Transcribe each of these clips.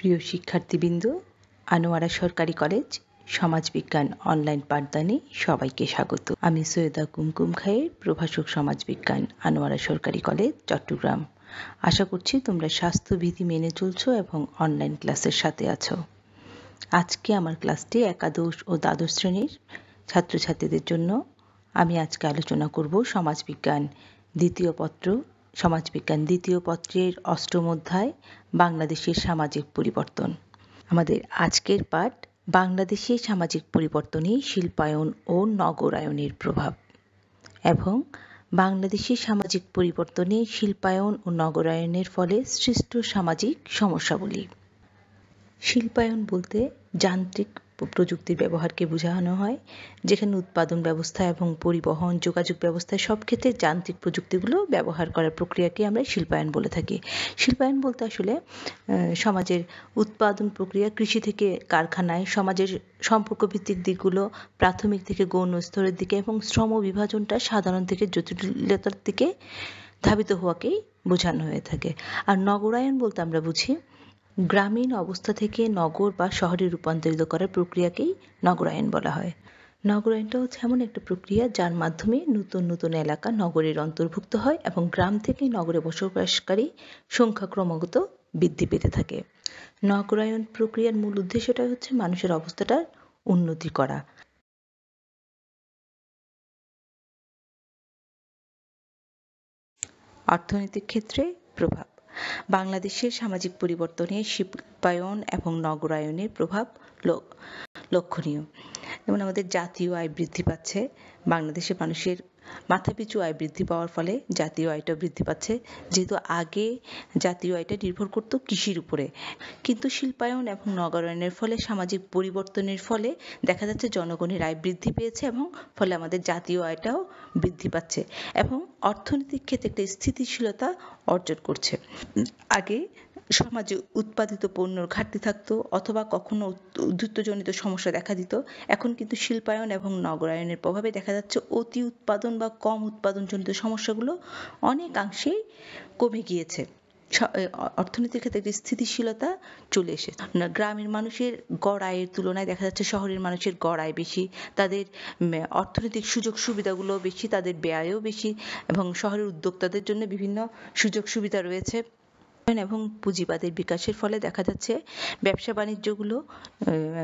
প্রিয় শিক্ষার্থীবৃন্দ, আনোয়ারা সরকারি কলেজ সমাজবিজ্ঞান অনলাইন পাঠদানে সবাইকে স্বাগত। আমি সৈয়দা কুমকুম খায়ের, প্রভাষক সমাজবিজ্ঞান, আনোয়ারা সরকারি কলেজ, চট্টগ্রাম। আশা করছি তোমরা স্বাস্থ্যবিধি মেনে চলছো এবং অনলাইন ক্লাসের সাথে আছো। আজকে আমার ক্লাসটি একাদশ ও দ্বাদশ শ্রেণীর ছাত্রছাত্রীদের জন্য। আমি আজকে আলোচনা করব সমাজবিজ্ঞান দ্বিতীয় পত্রের অষ্টম অধ্যায়, বাংলাদেশের সামাজিক পরিবর্তন। আমাদের আজকের পাঠ বাংলাদেশের সামাজিক পরিবর্তনে শিল্পায়ন ও নগরায়নের প্রভাব এবং বাংলাদেশের সামাজিক পরিবর্তনে শিল্পায়ন ও নগরায়নের ফলে সৃষ্ট সামাজিক সমস্যাগুলি। শিল্পায়ন বলতে যান্ত্রিক প্রযুক্তির ব্যবহারকে বোঝানো হয়, যেখানে উৎপাদন ব্যবস্থা এবং পরিবহন, যোগাযোগ ব্যবস্থায় সব ক্ষেত্রে যান্ত্রিক প্রযুক্তিগুলো ব্যবহার করার প্রক্রিয়াকে আমরা শিল্পায়ন বলে থাকি। শিল্পায়ন বলতে আসলে সমাজের উৎপাদন প্রক্রিয়া, কৃষি থেকে কারখানায়, সমাজের সম্পর্কভিত্তিক দিকগুলো প্রাথমিক থেকে গৌণ স্তরের দিকে এবং শ্রম বিভাজনটা সাধারণ থেকে জটিলতার দিকে ধাবিত হওয়াকেই বোঝানো হয়ে থাকে। আর নগরায়ন বলতে আমরা বুঝি গ্রামীণ অবস্থা থেকে নগর বা শহরে রূপান্তরিত করার প্রক্রিয়াকেই নগরায়ন বলা হয়। নগরায়নটা হচ্ছে এমন একটা প্রক্রিয়া যার মাধ্যমে নতুন নতুন এলাকা নগরের অন্তর্ভুক্ত হয় এবং গ্রাম থেকে নগরে বসবাসকারী সংখ্যা ক্রমাগত বৃদ্ধি পেতে থাকে। নগরায়ন প্রক্রিয়ার মূল উদ্দেশ্যটা হচ্ছে মানুষের অবস্থাটার উন্নতি করা। অর্থনৈতিক ক্ষেত্রে প্রভাব। বাংলাদেশের সামাজিক পরিবর্তনে শিল্পায়ন এবং নগরায়নের প্রভাব লক্ষণীয়। যেমন আমাদের জাতীয় আয় বৃদ্ধি পাচ্ছে, বাংলাদেশের মানুষের মাথাপিছু আয় বৃদ্ধি পাওয়ার ফলে জাতীয় আয়টা বৃদ্ধি পাচ্ছে, যেহেতু আগে জাতীয় আয়টা নির্ভর করত কৃষির উপরে, কিন্তু শিল্পায়ন এবং নগরায়নের ফলে সামাজিক পরিবর্তনের ফলে দেখা যাচ্ছে জনগণের আয় বৃদ্ধি পেয়েছে এবং ফলে আমাদের জাতীয় আয়টাও বৃদ্ধি পাচ্ছে এবং অর্থনৈতিক ক্ষেত্রে একটা স্থিতিশীলতা অর্জন করছে। আগে সমাজে উৎপাদিত পণ্যর ঘাটতি থাকতো অথবা কখনো উদ্বৃত্তজনিত সমস্যা দেখা দিত। এখন কিন্তু শিল্পায়ন এবং নগরায়নের প্রভাবে দেখা যাচ্ছে অতি উৎপাদন বা কম উৎপাদনজনিত সমস্যাগুলো অনেকাংশেই কমে গিয়েছে। অর্থনীতির ক্ষেত্রে একটি স্থিতিশীলতা চলে এসেছে। গ্রামের মানুষের গড় আয়ের তুলনায় দেখা যাচ্ছে শহরের মানুষের গড় আয় বেশি, তাদের অর্থনৈতিক সুযোগ সুবিধাগুলো বেশি, তাদের ব্যয়ও বেশি এবং শহরের উদ্যোক্তাদের জন্য বিভিন্ন সুযোগ সুবিধা রয়েছে এবং পুঁজিবাদের বিকাশের ফলে দেখা যাচ্ছে ব্যবসা বাণিজ্যগুলো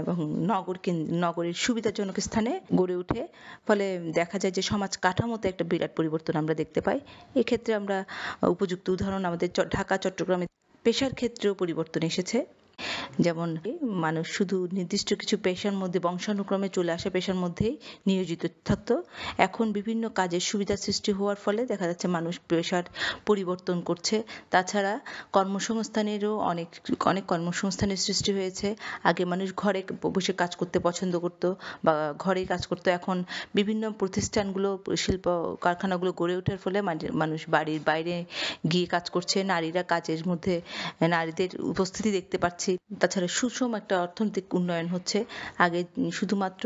এবং নগরের সুবিধাজনক স্থানে গড়ে ওঠে, ফলে দেখা যায় যে সমাজ কাঠামোতে একটা বিরাট পরিবর্তন আমরা দেখতে পাই। এক্ষেত্রে আমরা উপযুক্ত উদাহরণ আমাদের ঢাকা, চট্টগ্রামে পেশার ক্ষেত্রেও পরিবর্তন এসেছে। যেমন মানুষ শুধু নির্দিষ্ট কিছু পেশার মধ্যে বংশানুক্রমে চলে আসা পেশার মধ্যেই নিয়োজিত থাকতো, এখন বিভিন্ন কাজের সুবিধা সৃষ্টি হওয়ার ফলে দেখা যাচ্ছে মানুষ পেশার পরিবর্তন করছে। তাছাড়া কর্মসংস্থানেরও অনেক কর্মসংস্থানের সৃষ্টি হয়েছে। আগে মানুষ ঘরে বসে কাজ করতে পছন্দ করতো বা ঘরেই কাজ করতো, এখন বিভিন্ন প্রতিষ্ঠানগুলো, শিল্প কারখানাগুলো গড়ে ওঠার ফলে মানুষ বাড়ির বাইরে গিয়ে কাজ করছে। নারীরা কাজের মধ্যে নারীদের উপস্থিতি দেখতে পাচ্ছি। তাছাড়া সুষম একটা অর্থনৈতিক উন্নয়ন হচ্ছে। আগে শুধুমাত্র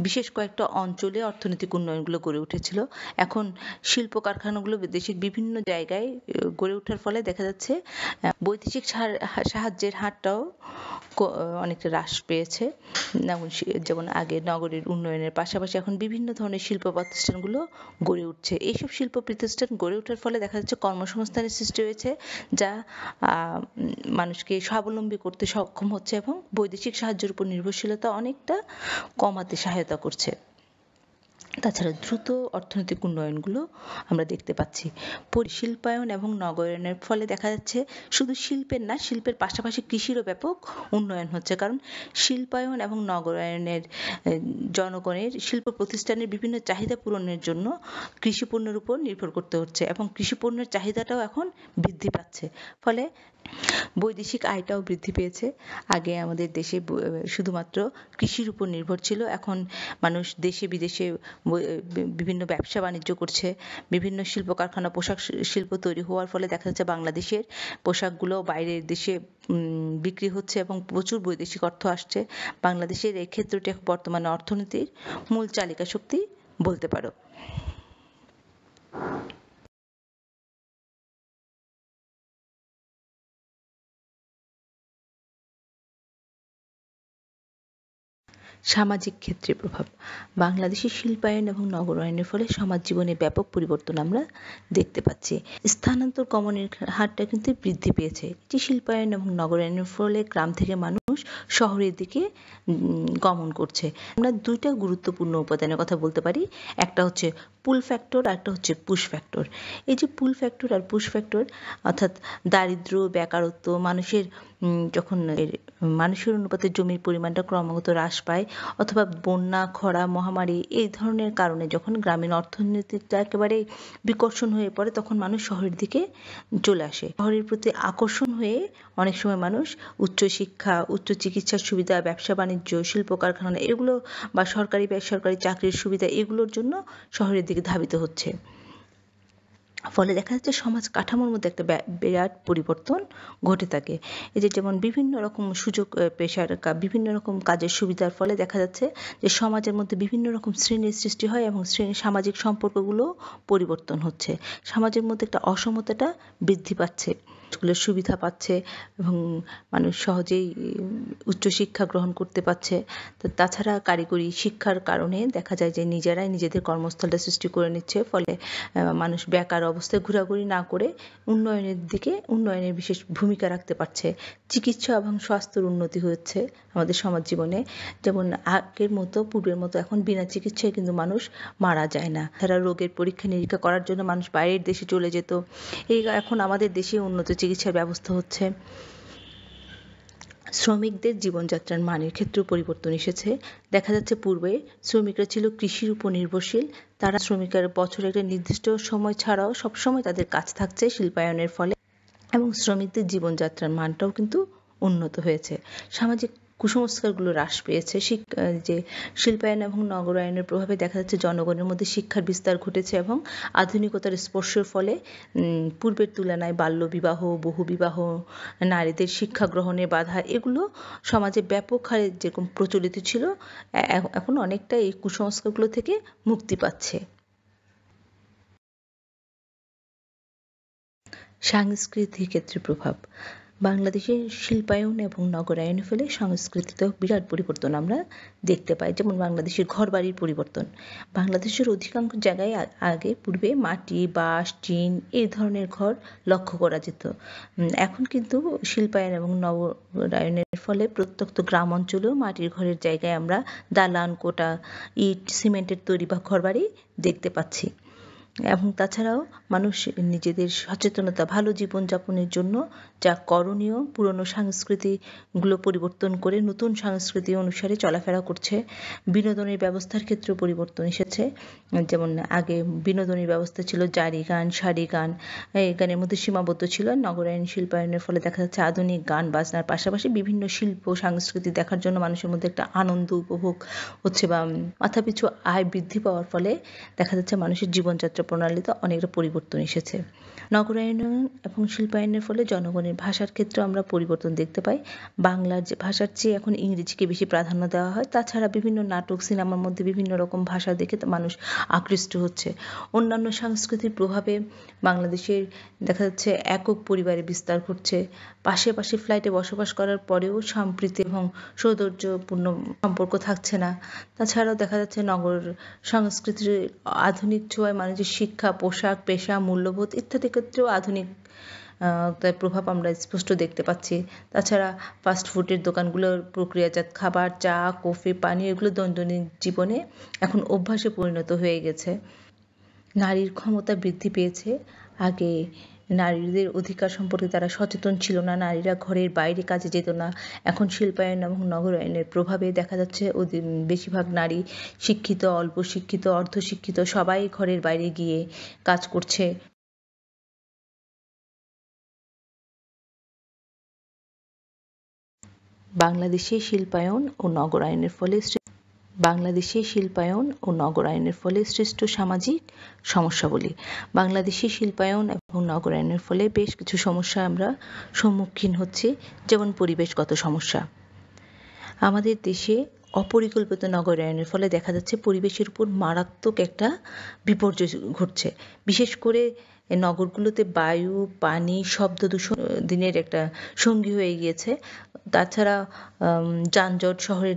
বিশেষ কয়েকটা অঞ্চলে অর্থনৈতিক উন্নয়নগুলো গড়ে উঠেছিল, এখন শিল্প কারখানাগুলো দেশের বিভিন্ন জায়গায় গড়ে ওঠার ফলে দেখা যাচ্ছে বৈদেশিক সাহায্যের হারটাও অনেকটা হ্রাস পেয়েছে। যেমন আগে নগরের উন্নয়নের পাশাপাশি এখন বিভিন্ন ধরনের শিল্প প্রতিষ্ঠানগুলো গড়ে উঠছে। এইসব শিল্প প্রতিষ্ঠান গড়ে ওঠার ফলে দেখা যাচ্ছে কর্মসংস্থানের সৃষ্টি হয়েছে, যা মানুষকে স্বাবলম্বী করতে সক্ষম হচ্ছে এবং বৈদেশিক সাহায্যের উপর নির্ভরশীলতা অনেকটা কমাতে সহায়তা করছে। তাছাড়া দ্রুত অর্থনৈতিক উন্নয়নগুলো আমরা দেখতে পাচ্ছি। শিল্পায়ন এবং নগরায়নের ফলে দেখা যাচ্ছে শুধু শিল্পের না, শিল্পের পাশাপাশি কৃষিরও ব্যাপক উন্নয়ন হচ্ছে, কারণ শিল্পায়ন এবং নগরায়নের জনগণের শিল্প প্রতিষ্ঠানের বিভিন্ন চাহিদা পূরণের জন্য কৃষি পণ্যের উপর নির্ভর করতে হচ্ছে এবং কৃষি পণ্যের চাহিদাটাও এখন বৃদ্ধি পাচ্ছে, ফলে বৈদেশিক আয়টাও বৃদ্ধি পেয়েছে। আগে আমাদের দেশে শুধুমাত্র কৃষির উপর নির্ভর ছিল, এখন মানুষ দেশে বিদেশে বিভিন্ন ব্যবসা বাণিজ্য করছে। বিভিন্ন শিল্প কারখানা, পোশাক শিল্প তৈরি হওয়ার ফলে দেখা যাচ্ছে বাংলাদেশের পোশাকগুলো বাইরের দেশে বিক্রি হচ্ছে এবং প্রচুর বৈদেশিক অর্থ আসছে। বাংলাদেশের এই ক্ষেত্রটি বর্তমানে অর্থনীতির মূল চালিকা শক্তি বলতে পারো। সামাজিক ক্ষেত্রে প্রভাব। বাংলাদেশের শিল্পায়ন এবং নগরায়নের ফলে সমাজ জীবনে ব্যাপক পরিবর্তন আমরা দেখতে পাচ্ছি। স্থানান্তর গমনের হারটা কিন্তু বৃদ্ধি পেয়েছে। যে শিল্পায়ন এবং নগরায়নের ফলে গ্রাম থেকে মানুষ শহরের দিকে গমন করছে। আমরা দুইটা গুরুত্বপূর্ণ উপাদানের কথা বলতে পারি, একটা হচ্ছে পুল ফ্যাক্টর আর একটা হচ্ছে পুশ ফ্যাক্টর। এই যে পুল ফ্যাক্টর আর পুশ ফ্যাক্টর অর্থাৎ দারিদ্র্য, বেকারত্ব, যখন মানুষের অনুপাতে জমির পরিমাণটা ক্রমাগত হ্রাস পায় অথবা বন্যা, খরা, মহামারী এই ধরনের কারণে যখন গ্রামীণ অর্থনীতিটা একেবারে বিকর্ষণ হয়ে পড়ে তখন মানুষ শহরের দিকে চলে আসে। শহরের প্রতি আকর্ষণ হয়ে অনেক সময় মানুষ উচ্চশিক্ষা, উচ্চ চিকিৎসার সুবিধা, ব্যবসা বাণিজ্য, শিল্প কারখানা এগুলো বা সরকারি বেসরকারি চাকরির সুবিধা এগুলোর জন্য শহরের দিকে ধাবিত হচ্ছে। ফলে দেখা যাচ্ছে সমাজ কাঠামোর মধ্যে একটা বিরাট পরিবর্তন ঘটে থাকে। এই যে যেমন বিভিন্ন রকম সুযোগ পেশার বিভিন্ন রকম কাজের সুবিধার ফলে দেখা যাচ্ছে যে সমাজের মধ্যে বিভিন্ন রকম শ্রেণীর সৃষ্টি হয় এবং সামাজিক সম্পর্কগুলো পরিবর্তন হচ্ছে। সমাজের মধ্যে একটা অসমতাটা বৃদ্ধি পাচ্ছে, স্কুলের সুবিধা পাচ্ছে এবং মানুষ সহজেই উচ্চশিক্ষা গ্রহণ করতে পারছে। তো তাছাড়া কারিগরি শিক্ষার কারণে দেখা যায় যে নিজেরাই নিজেদের কর্মস্থলটা সৃষ্টি করে নিচ্ছে। ফলে মানুষ বেকার অবস্থায় ঘোরাঘুরি না করে উন্নয়নের বিশেষ ভূমিকা রাখতে পারছে। চিকিৎসা এবং স্বাস্থ্যের উন্নতি হচ্ছে আমাদের সমাজ জীবনে। যেমন আগের মতো পূর্বের মতো এখন বিনা চিকিৎসায় কিন্তু মানুষ মারা যায় না। তারা রোগের পরীক্ষা নিরীক্ষা করার জন্য মানুষ বাইরের দেশে চলে যেত। এখন আমাদের দেশে উন্নত চিকিৎসার ব্যবস্থা হচ্ছে। শ্রমিকদের জীবনযাত্রার মানের ক্ষেত্রেও পরিবর্তন এসেছে। দেখা যাচ্ছে পূর্বে শ্রমিকরা ছিল কৃষির উপর নির্ভরশীল। তারা শ্রমিকের বছরে একটা নির্দিষ্ট সময় ছাড়াও সবসময় তাদের কাজ থাকছে শিল্পায়নের ফলে এবং শ্রমিকদের জীবনযাত্রার মানটাও কিন্তু উন্নত হয়েছে। সামাজিক কুসংস্কারগুলো হ্রাস পেয়েছে। যে শিল্পায়ন এবং নগরায়নের প্রভাবে দেখা যাচ্ছে জনগণের মধ্যে শিক্ষার বিস্তার ঘটেছে এবং আধুনিকতার স্পর্শের ফলে পূর্বের তুলনায় বাল্যবিবাহ, বহুবিবাহ, নারীদের শিক্ষা গ্রহণে বাধা এগুলো সমাজে ব্যাপক হারে যেরকম প্রচলিত ছিল এখন অনেকটা এই কুসংস্কারগুলো থেকে মুক্তি পাচ্ছে। সাংস্কৃতিক ক্ষেত্রে প্রভাব। বাংলাদেশের শিল্পায়ন এবং নগরায়নের ফলে সংস্কৃতিতেও বিরাট পরিবর্তন আমরা দেখতে পাই। যেমন বাংলাদেশের ঘরবাড়ির পরিবর্তন। বাংলাদেশের অধিকাংশ জায়গায় আগে পূর্বে মাটি, বাঁশ, টিন এই ধরনের ঘর লক্ষ্য করা যেত। এখন কিন্তু শিল্পায়ন এবং নগরায়নের ফলে প্রত্যন্ত গ্রাম অঞ্চলেও মাটির ঘরের জায়গায় আমরা দালান, কোটা, ইট, সিমেন্টের তৈরি বা ঘরবাড়ি দেখতে পাচ্ছি। এবং তাছাড়াও মানুষ নিজেদের সচেতনতা, ভালো জীবনযাপনের জন্য যা করণীয় পুরনো সংস্কৃতিগুলো পরিবর্তন করে নতুন সংস্কৃতি অনুসারে চলাফেরা করছে। বিনোদনের ব্যবস্থার ক্ষেত্রেও পরিবর্তন এসেছে। যেমন আগে বিনোদনের ব্যবস্থা ছিল জারি গান, সারি গান, এই গানের মধ্যে সীমাবদ্ধ ছিল। নগরায়ন শিল্পায়নের ফলে দেখা যাচ্ছে আধুনিক গান বাজনার পাশাপাশি বিভিন্ন শিল্প সংস্কৃতি দেখার জন্য মানুষের মধ্যে একটা আনন্দ উপভোগ হচ্ছে বা মাথাপিছু আয় বৃদ্ধি পাওয়ার ফলে দেখা যাচ্ছে মানুষের জীবনযাত্রা প্রণালীতে অনেকটা পরিবর্তন এসেছে। নগরায়ন এবং শিল্পায়নের ফলে জনগণের ভাষার ক্ষেত্রেও আমরা পরিবর্তন দেখতে পাই। বাংলার যে ভাষার চেয়ে এখন ইংরেজিকে বেশি প্রাধান্য দেওয়া হয়। তাছাড়া বিভিন্ন নাটক, সিনেমার মধ্যে বিভিন্ন রকম ভাষা দেখে মানুষ আকৃষ্ট হচ্ছে। অন্যান্য সংস্কৃতির প্রভাবে বাংলাদেশের দেখা যাচ্ছে একক পরিবারে বিস্তার ঘটছে। পাশে পাশে ফ্ল্যাটে বসবাস করার পরেও সম্প্রীতি এবং সৌন্দর্যপূর্ণ সম্পর্ক থাকছে না। তাছাড়াও দেখা যাচ্ছে নগর সংস্কৃতির আধুনিক ছোঁয়ায় মানুষের শিক্ষা, পোশাক, পেশা, মূল্যবোধ ইত্যাদি ক্ষেত্রেও আধুনিক তার প্রভাব আমরা স্পষ্ট দেখতে পাচ্ছি। তাছাড়া ফাস্ট ফুডের দোকানগুলোর প্রক্রিয়াজাত খাবার, চা, কফি, পানি এগুলো দৈনন্দিন জীবনে এখন অভ্যাসে পরিণত হয়ে গেছে। নারীর ক্ষমতা বৃদ্ধি পেয়েছে। আগে নারীদের অধিকার সম্পর্কে তারা সচেতন ছিল না, নারীরা ঘরের বাইরে কাজে যেত না। এখন শিল্পায়ন এবং নগরায়নের প্রভাবে দেখা যাচ্ছে বেশিরভাগ নারী শিক্ষিত, অল্প শিক্ষিত, অর্ধশিক্ষিত সবাই ঘরের বাইরে গিয়ে কাজ করছে। বাংলাদেশে শিল্পায়ন ও নগরায়নের ফলে সৃষ্ট সামাজিক সমস্যাবলী। বাংলাদেশে শিল্পায়ন এবং নগরায়নের ফলে বেশ কিছু সমস্যা আমরা সম্মুখীন হচ্ছি। যেমন পরিবেশগত সমস্যা। আমাদের দেশে অপরিকল্পিত নগরায়নের ফলে দেখা যাচ্ছে পরিবেশের উপর মারাত্মক একটা বিপর্যয় ঘটছে। বিশেষ করে নগরগুলোতে বায়ু, পানি, শব্দ দূষণ দিনের একটা সঙ্গী হয়ে গিয়েছে। তাছাড়া যানজট, শহরের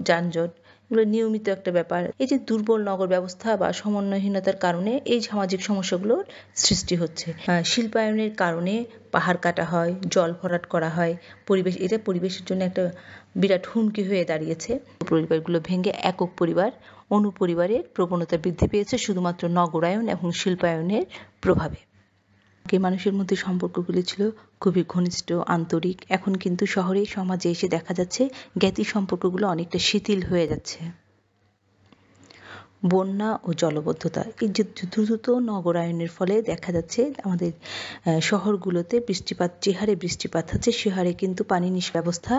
যানজট এগুলো নিয়মিত একটা ব্যাপার। এই যে দুর্বল নগর ব্যবস্থা বা সমন্বয়হীনতার কারণে এই সামাজিক সমস্যাগুলোর সৃষ্টি হচ্ছে। শিল্পায়নের কারণে পাহাড় কাটা হয়, জল ভরাট করা হয়, এটা পরিবেশের জন্য একটা বিরাট হুমকি হয়ে দাঁড়িয়েছে। পরিবারগুলো ভেঙে একক পরিবার, অনুপরিবারের প্রবণতা বৃদ্ধি পেয়েছে শুধুমাত্র নগরায়ন এবং শিল্পায়নের প্রভাবে। আগে মানুষের মধ্যে সম্পর্কগুলি ছিল খুবই ঘনিষ্ঠ, আন্তরিক। এখন কিন্তু শহরে সমাজে এসে দেখা যাচ্ছে জ্ঞাতি সম্পর্কগুলো অনেকটা শিথিল হয়ে যাচ্ছে। বন্যা ও জলবদ্ধতা, এই যে দ্রুত নগরায়নের ফলে দেখা যাচ্ছে আমাদের শহরগুলোতে বৃষ্টিপাত, যে হারে বৃষ্টিপাত হচ্ছে সে হারে কিন্তু পানি ব্যবস্থা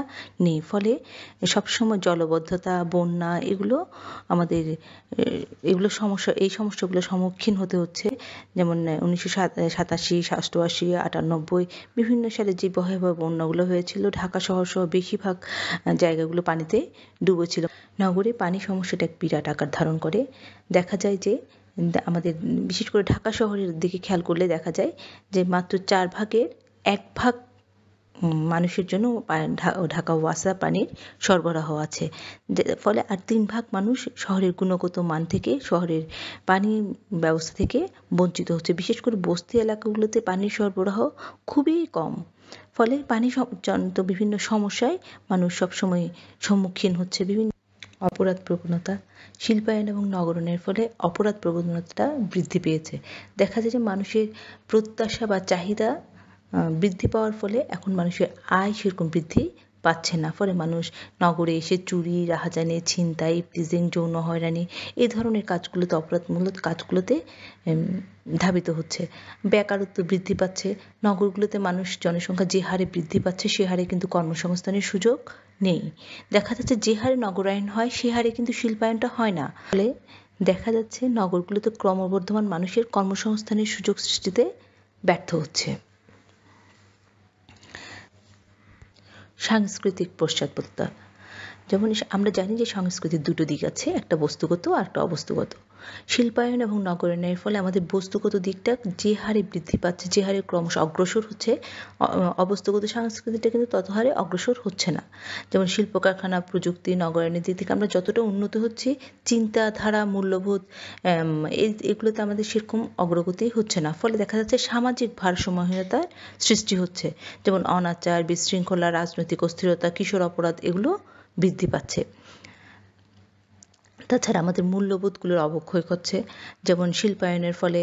নেই। ফলে সবসময় জলবদ্ধতা, বন্যা এগুলো আমাদের সমস্যা, এই সমস্যাগুলোর সম্মুখীন হতে হচ্ছে। যেমন 1987, 88, 98 বিভিন্ন সালে যে ভয়াবহ বন্যাগুলো হয়েছিল, ঢাকা শহর সহ বেশিরভাগ জায়গাগুলো পানিতে ডুবেছিল। নগরে পানি সমস্যাটা এক বিরাট আকার ধারণ করে। দেখা যায় যে আমাদের বিশেষ করে ঢাকা শহরের দিকে খেয়াল করলে দেখা যায় যে মাত্র 4 ভাগের 1 ভাগ মানুষের জন্য ঢাকা ওয়াসা পানির সরবরাহ আছে। ফলে আর 3 ভাগ মানুষ শহরের গুণগত মান থেকে, শহরের পানি ব্যবস্থা থেকে বঞ্চিত হচ্ছে। বিশেষ করে বস্তি এলাকাগুলোতে পানির সরবরাহ খুবই কম। ফলে পানি জনিত বিভিন্ন সমস্যায় মানুষ সবসময় সম্মুখীন হচ্ছে। বিভিন্ন অপরাধ প্রবণতা, শিল্পায়ন এবং নগরায়নের ফলে অপরাধ প্রবণতাটা বৃদ্ধি পেয়েছে। দেখা যায় যে মানুষের প্রত্যাশা বা চাহিদা বৃদ্ধি পাওয়ার ফলে এখন মানুষের আয় সেরকম বৃদ্ধি পাচ্ছে না। ফলে মানুষ নগরে এসে চুরি, রাহাজানি, ছিনতাই, ইভটিজিং, যৌন হয়রানি এই ধরনের কাজগুলোতে, অপরাধমূলক কাজগুলোতে ধাবিত হচ্ছে। বেকারত্ব বৃদ্ধি পাচ্ছে। নগরগুলোতে জনসংখ্যা যে হারে বৃদ্ধি পাচ্ছে সে হারে কিন্তু কর্মসংস্থানের সুযোগ নেই। দেখা যাচ্ছে যে হারে নগরায়ন হয় সে হারে কিন্তু শিল্পায়নটা হয় না। ফলে দেখা যাচ্ছে নগরগুলোতে ক্রমবর্ধমান মানুষের কর্মসংস্থানের সুযোগ সৃষ্টিতে ব্যর্থ হচ্ছে। সাংস্কৃতিক পশ্চাৎপদতা, যেমন আমরা জানি যে সংস্কৃতির দুটো দিক আছে, একটা বস্তুগত আর একটা অবস্তুগত। শিল্পায়ন এবং নগরায়নের ফলে আমাদের বস্তুগত দিকটা যে হারে বৃদ্ধি পাচ্ছে, যে হারে ক্রমশ অগ্রসর হচ্ছে, অবস্তুগত সংস্কৃতিটা কিন্তু তত হারে অগ্রসর হচ্ছে না। যেমন শিল্প কারখানা, প্রযুক্তি, নগরায়নের দিক থেকে আমরা যতটা উন্নত হচ্ছি, চিন্তাধারা, মূল্যবোধ এগুলোতে আমাদের সেরকম অগ্রগতি হচ্ছে না। ফলে দেখা যাচ্ছে সামাজিক ভারসাম্যহীনতার সৃষ্টি হচ্ছে। যেমন অনাচার, বিশৃঙ্খলা, রাজনৈতিক অস্থিরতা, কিশোর অপরাধ এগুলো বৃদ্ধি পাচ্ছে। তাছাড়া আমাদের মূল্যবোধগুলোর অবক্ষয় ঘটছে। যেমন শিল্পায়নের ফলে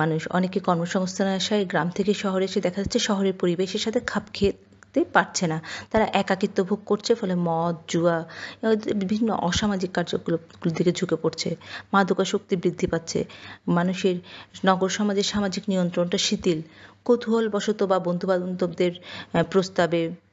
মানুষ অনেকে কর্মসংস্থানের আশায় গ্রাম থেকে শহরে এসে দেখা যাচ্ছে শহরের পরিবেশের সাথে খাপ খেতে পারছে না। তারা একাকিত্ব ভোগ করছে। ফলে মদ, জুয়া, বিভিন্ন অসামাজিক কার্যকলাপগুলোর দিকে ঝুঁকে পড়ছে। মাদকাসক্তি বৃদ্ধি পাচ্ছে। মানুষের নগর সমাজের সামাজিক নিয়ন্ত্রণটা শিথিল। কৌতূহলবশত বা বন্ধুবান্ধবদের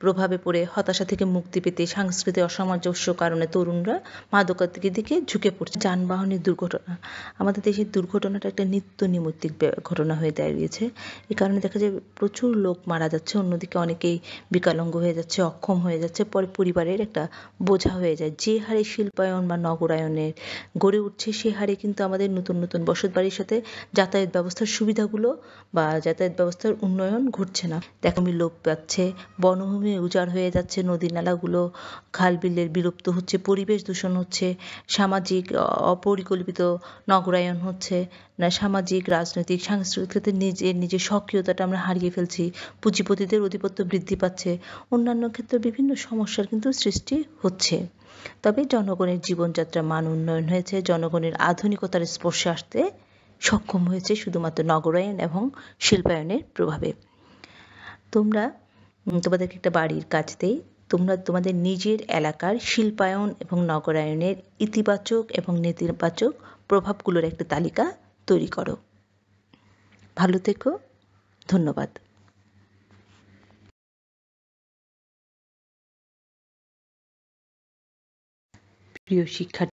প্রভাবে পড়ে হতাশা থেকে মুক্তি পেতে সাংস্কৃতিক অসামঞ্জস্য কারণে তরুণরা মাদকাসক্তির দিকে ঝুঁকে পড়ছে। যানবাহনের দুর্ঘটনা, আমাদের দেশের দুর্ঘটনাটা একটা নিত্য নৈমিত্তিক ঘটনা হয়ে দাঁড়িয়েছে। এই কারণে দেখা যায় প্রচুর লোক মারা যাচ্ছে, অন্যদিকে অনেকেই বিকলাঙ্গ হয়ে যাচ্ছে, অক্ষম হয়ে যাচ্ছে, পরে পরিবারের একটা বোঝা হয়ে যায়। যে হারে শিল্পায়ন বা নগরায়নের গড়ে উঠছে সে হারে কিন্তু আমাদের নতুন নতুন বসতবাড়ির সাথে যাতায়াত ব্যবস্থার সুবিধাগুলো বা যাতায়াত ব্যবস্থার উন্নয়ন ঘটছে না। দেখামি লোপ পাচ্ছে, বনভূমি উজাড় হয়ে যাচ্ছে, নদী নালাগুলো, খাল বিলের বিলুপ্ত হচ্ছে, পরিবেশ দূষণ হচ্ছে, সামাজিক অপরিকল্পিত নগরায়ন হচ্ছে, না সামাজিক, রাজনৈতিক, সাংস্কৃতিক ক্ষেত্রে নিজের সক্রিয়তাটা আমরা হারিয়ে ফেলছি। পুঁজিপতিদের আধিপত্য বৃদ্ধি পাচ্ছে। অন্যান্য ক্ষেত্রে বিভিন্ন সমস্যার কিন্তু সৃষ্টি হচ্ছে। তবে জনগণের জীবনযাত্রার মান উন্নয়ন হয়েছে, জনগণের আধুনিকতার স্পর্শে আসতে সক্ষম হয়েছে শুধুমাত্র নগরায়ন এবং শিল্পায়নের প্রভাবে। তোমাদেরকে একটা বাড়ির কাজ দেই। তোমরা তোমাদের নিজের এলাকার শিল্পায়ন এবং নগরায়নের ইতিবাচক এবং নেতিবাচক প্রভাবগুলোর একটা তালিকা তৈরি করো। ভালো থেকো। ধন্যবাদ। প্রিয় শিক্ষার্থী।